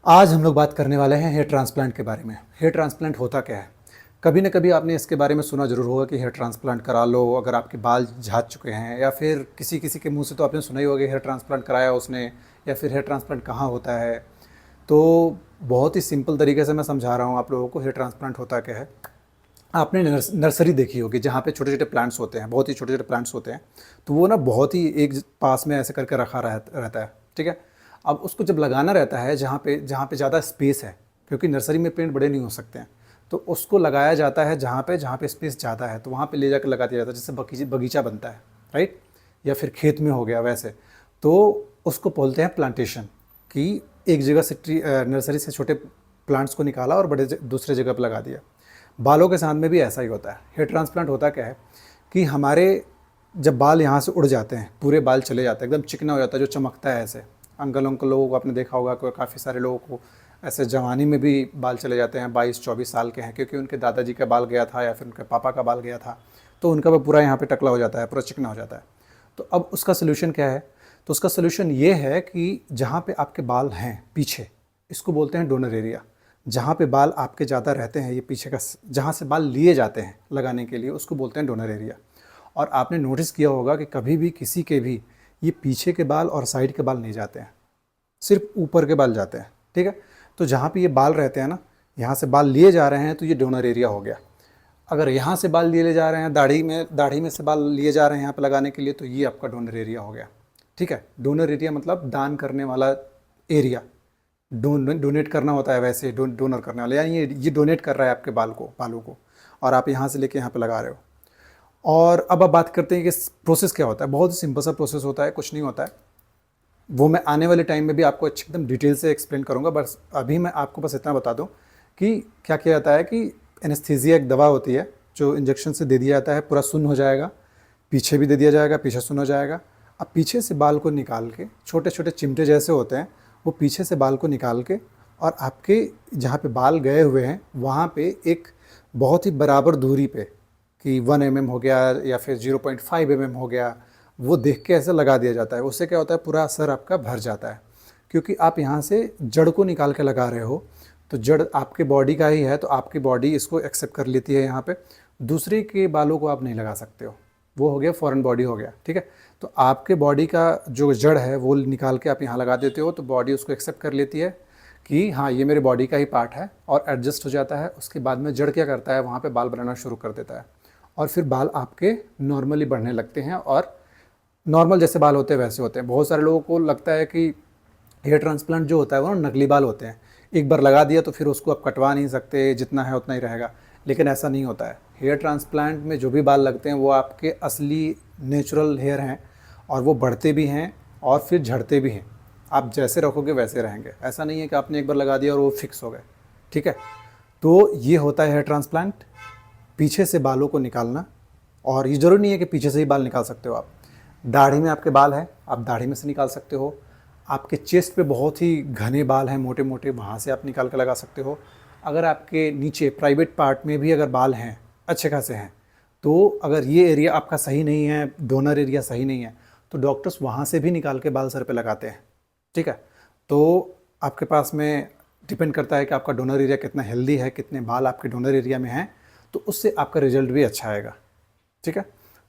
आज हम लोग बात करने वाले हैं हेयर ट्रांसप्लांट के बारे में। हेयर ट्रांसप्लांट होता क्या है? कभी न कभी आपने इसके बारे में सुना ज़रूर होगा कि हेयर ट्रांसप्लांट करा लो अगर आपके बाल झड़ चुके हैं, या फिर किसी किसी के मुंह से तो आपने सुना ही होगा हेयर ट्रांसप्लांट कराया उसने, या फिर हेयर ट्रांसप्लांट कहाँ होता है। तो बहुत ही सिंपल तरीके से मैं समझा रहा हूँ आप लोगों को हेयर ट्रांसप्लांट होता क्या है। आपने नर्सरी देखी होगी जहाँ पे छोटे छोटे प्लांट्स होते हैं, बहुत ही छोटे छोटे प्लांट्स होते हैं। तो वो ना बहुत ही एक पास में ऐसे करके रखा रहता है, ठीक है। अब उसको जब लगाना रहता है जहाँ पे ज़्यादा स्पेस है, क्योंकि नर्सरी में पेड़ बड़े नहीं हो सकते हैं, तो उसको लगाया जाता है जहाँ पे स्पेस ज़्यादा है, तो वहाँ पे ले जाकर लगा दिया जाता है। जैसे बगीचा बनता है, राइट, या फिर खेत में हो गया वैसे। तो उसको बोलते हैं प्लांटेशन। कि एक जगह से नर्सरी से छोटे प्लांट्स को निकाला और दूसरे जगह पर लगा दिया। बालों के साथ में भी ऐसा ही होता है। हेयर ट्रांसप्लांट होता क्या है कि हमारे जब बाल यहाँ से उड़ जाते हैं, पूरे बाल चले जाते हैं, एकदम चिकना हो जाता है, जो चमकता है ऐसे। अंकल लोगों को आपने देखा होगा, काफ़ी सारे लोगों को ऐसे जवानी में भी बाल चले जाते हैं, 22-24 साल के हैं, क्योंकि उनके दादाजी का बाल गया था या फिर उनके पापा का बाल गया था, तो उनका भी पूरा यहाँ पे टकला हो जाता है, पूरा चिकना हो जाता है। तो अब उसका सोल्यूशन क्या है? तो उसका सोल्यूशन ये है कि जहाँ पे आपके बाल हैं पीछे, इसको बोलते हैं डोनर एरिया। जहाँ पे बाल आपके ज़्यादा रहते हैं, ये पीछे का जहाँ से बाल लिए जाते हैं लगाने के लिए, उसको बोलते हैं डोनर एरिया। और आपने नोटिस किया होगा कि कभी भी किसी के भी ये पीछे के बाल और साइड के बाल नहीं जाते हैं, सिर्फ ऊपर के बाल जाते हैं, ठीक है। तो जहाँ पे ये बाल रहते हैं ना, यहाँ से बाल लिए जा रहे हैं, तो ये डोनर एरिया हो गया। अगर यहाँ से बाल लिए जा रहे हैं, दाढ़ी में से बाल लिए जा रहे हैं यहाँ पे लगाने के लिए, तो ये आपका डोनर एरिया हो गया, ठीक है। डोनर एरिया मतलब दान करने वाला एरिया। डोनेट करना होता है वैसे, डोनर करने वाला, यानी ये डोनेट कर रहा है आपके बालों को, और आप यहाँ से लेके यहाँ पे लगा रहे हो। और अब बात करते हैं कि प्रोसेस क्या होता है। बहुत ही सिंपल सा प्रोसेस होता है, कुछ नहीं होता है। वो मैं आने वाले टाइम में भी आपको एकदम डिटेल से एक्सप्लेन करूँगा, बस अभी मैं आपको बस इतना बता दूँ कि क्या किया जाता है कि एनेस्थीसिया एक दवा होती है जो इंजेक्शन से दे दिया जाता है, पूरा सुन्न हो जाएगा, पीछे भी दे दिया जाएगा, पीछे सुन्न हो जाएगा। अब पीछे से बाल को निकाल के, छोटे छोटे चिमटे जैसे होते हैं, वो पीछे से बाल को निकाल के, और आपके जहाँ पे बाल गए हुए हैं वहाँ पे एक बहुत ही बराबर दूरी पे, कि 1 mm हो गया या फिर 0.5 mm हो गया, वो देख के ऐसे लगा दिया जाता है। उससे क्या होता है, पूरा असर आपका भर जाता है, क्योंकि आप यहाँ से जड़ को निकाल के लगा रहे हो, तो जड़ आपके बॉडी का ही है, तो आपकी बॉडी इसको एक्सेप्ट कर लेती है। यहाँ पे दूसरे के बालों को आप नहीं लगा सकते हो, वो हो गया फॉरेन बॉडी हो गया, ठीक है। तो आपके बॉडी का जो जड़ है वो निकाल के आप यहाँ लगा देते हो, तो बॉडी उसको एक्सेप्ट कर लेती है कि हाँ ये मेरे बॉडी का ही पार्ट है, और एडजस्ट हो जाता है। उसके बाद में जड़ क्या करता है, वहाँ पे बाल बनाना शुरू कर देता है, और फिर बाल आपके नॉर्मली बढ़ने लगते हैं, और नॉर्मल जैसे बाल होते हैं वैसे होते हैं। बहुत सारे लोगों को लगता है कि हेयर ट्रांसप्लांट जो होता है वो नकली बाल होते हैं, एक बार लगा दिया तो फिर उसको आप कटवा नहीं सकते, जितना है उतना ही रहेगा। लेकिन ऐसा नहीं होता है। हेयर ट्रांसप्लांट में जो भी बाल लगते हैं वो आपके असली नेचुरल हेयर हैं, और वो बढ़ते भी हैं और फिर झड़ते भी हैं। आप जैसे रखोगे वैसे रहेंगे, ऐसा नहीं है कि आपने एक बार लगा दिया और वो फिक्स हो गए, ठीक है। तो ये होता है हेयर ट्रांसप्लांट, पीछे से बालों को निकालना। और ये ज़रूरी नहीं है कि पीछे से ही बाल निकाल सकते हो आप। दाढ़ी में आपके बाल हैं, आप दाढ़ी में से निकाल सकते हो। आपके चेस्ट पे बहुत ही घने बाल हैं, मोटे मोटे, वहाँ से आप निकाल कर लगा सकते हो। अगर आपके नीचे प्राइवेट पार्ट में भी अगर बाल हैं, अच्छे खासे हैं, तो अगर ये एरिया आपका सही नहीं है, डोनर एरिया सही नहीं है, तो डॉक्टर्स वहाँ से भी निकाल के बाल सर पे लगाते हैं, ठीक है। तो आपके पास में डिपेंड करता है कि आपका डोनर एरिया कितना हेल्दी है, कितने बाल आपके डोनर एरिया में हैं, तो उससे आपका रिजल्ट भी अच्छा आएगा, ठीक है।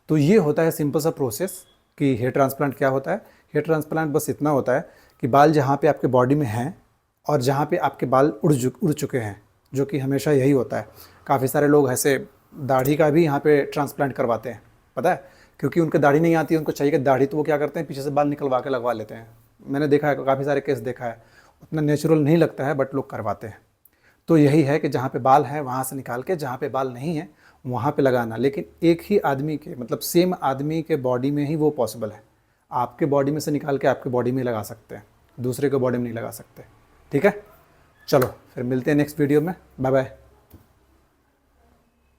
तो ये होता है सिंपल सा प्रोसेस कि हेयर ट्रांसप्लांट क्या होता है। हेयर ट्रांसप्लांट बस इतना होता है कि बाल जहाँ पे आपके बॉडी में हैं और जहाँ पे आपके बाल उड़ चुके हैं, जो कि हमेशा यही होता है। काफ़ी सारे लोग ऐसे दाढ़ी का भी यहाँ पे ट्रांसप्लांट करवाते हैं, पता है, क्योंकि उनको दाढ़ी नहीं आती है, उनको चाहिए कि दाढ़ी, तो वो क्या करते हैं, पीछे से बाल निकलवा के लगवा लेते हैं। मैंने देखा है, काफ़ी सारे केस देखा है, उतना नेचुरल नहीं लगता है, बट लोग करवाते हैं। तो यही है कि जहाँ पे बाल है वहाँ से निकाल के, जहाँ पे बाल नहीं है वहाँ पे लगाना। लेकिन एक ही आदमी के, मतलब सेम आदमी के बॉडी में ही वो पॉसिबल है। आपके बॉडी में से निकाल के आपके बॉडी में लगा सकते हैं, दूसरे के बॉडी में नहीं लगा सकते, ठीक है। चलो फिर मिलते हैं नेक्स्ट वीडियो में, बाय बाय।